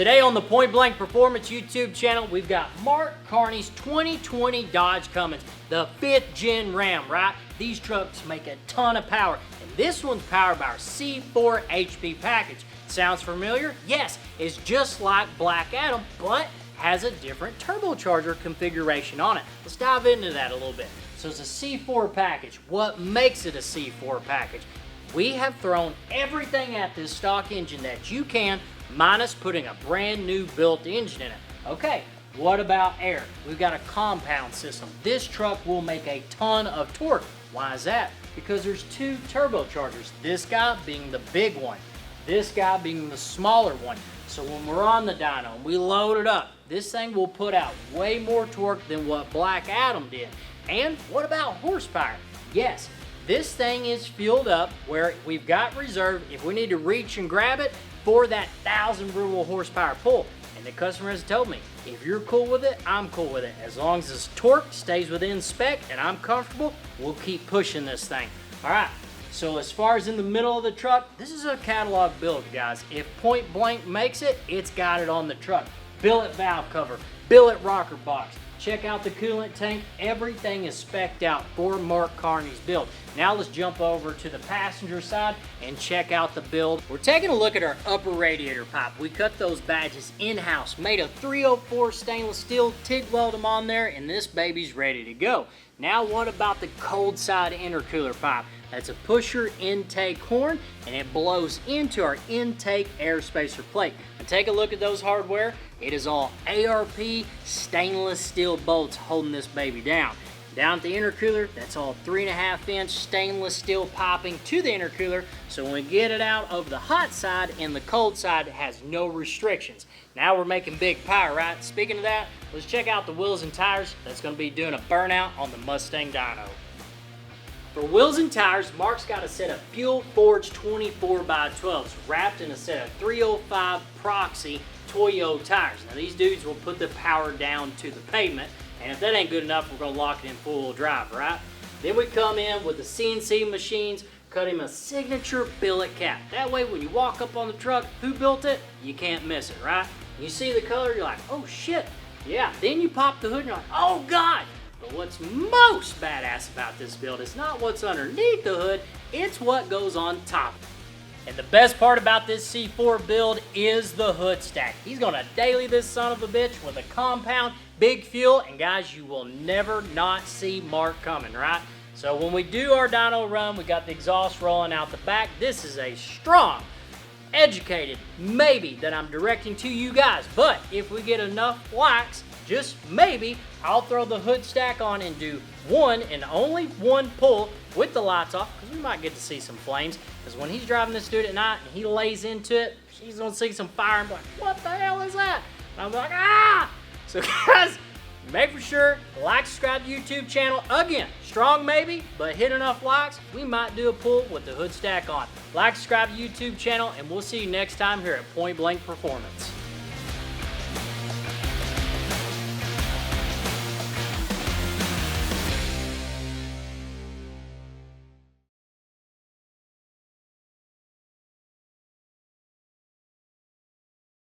Today on the Point Blank Performance YouTube channel, we've got Mark Carney's 2020 Dodge Cummins, the 5th gen Ram, right? These trucks make a ton of power, and this one's powered by our C4 HP package. Sounds familiar? Yes, it's just like Black Adam, but has a different turbocharger configuration on it. Let's dive into that a little bit. So it's a C4 package. What makes it a C4 package? We have thrown everything at this stock engine that you can, minus putting a brand new built engine in it. Okay, what about air? We've got a compound system. This truck will make a ton of torque. Why is that? Because there's two turbochargers, this guy being the big one, this guy being the smaller one. So when we're on the dyno and we load it up, this thing will put out way more torque than what Black Adam did. And what about horsepower? Yes, this thing is fueled up where we've got reserve if we need to reach and grab it for that 1,000 brutable horsepower pull. And the customer has told me, if you're cool with it, I'm cool with it. As long as this torque stays within spec and I'm comfortable, we'll keep pushing this thing. All right, so as far as in the middle of the truck, this is a catalog build, guys. If Point Blank makes it, it's got it on the truck. Billet valve cover, billet rocker box. Check out the coolant tank. Everything is spec'd out for Mark Carney's build. Now let's jump over to the passenger side and check out the build. We're taking a look at our upper radiator pipe. We cut those badges in-house, made of 304 stainless steel, TIG weld them on there, and this baby's ready to go. Now what about the cold side intercooler pipe? That's a pusher intake horn, and it blows into our intake air spacer plate. And take a look at those hardware. It is all ARP stainless steel bolts holding this baby down. Down at the intercooler, that's all 3.5-inch stainless steel piping to the intercooler, so when we get it out of the hot side and the cold side, it has no restrictions. Now we're making big power, right? Speaking of that, let's check out the wheels and tires. That's going to be doing a burnout on the Mustang dyno. For wheels and tires, Mark's got a set of Fuel Forge 24x12s wrapped in a set of 305 Proxy Toyo tires. Now these dudes will put the power down to the pavement, and if that ain't good enough, we're going to lock it in full drive, right? Then we come in with the CNC machines, cut him a signature billet cap. That way when you walk up on the truck, who built it? You can't miss it, right? You see the color, you're like, oh shit, yeah. Then you pop the hood and you're like, oh God. But what's most badass about this build is not what's underneath the hood, it's what goes on top. And the best part about this C4 build is the hood stack. He's gonna daily this son of a bitch with a compound, big fuel, and guys, you will never not see Mark coming, right? So when we do our dyno run, we got the exhaust rolling out the back. This is a strong, educated maybe that I'm directing to you guys. But if we get enough likes, just maybe, I'll throw the hood stack on and do one and only one pull with the lights off, because we might get to see some flames. Because when he's driving this dude at night and he lays into it, he's gonna see some fire and be like, what the hell is that? And I'm like, ah! So guys, make for sure like, subscribe to the YouTube channel. Again, strong maybe, but hit enough likes, we might do a pull with the hood stack on. Like, subscribe to the YouTube channel, and we'll see you next time here at Point Blank Performance.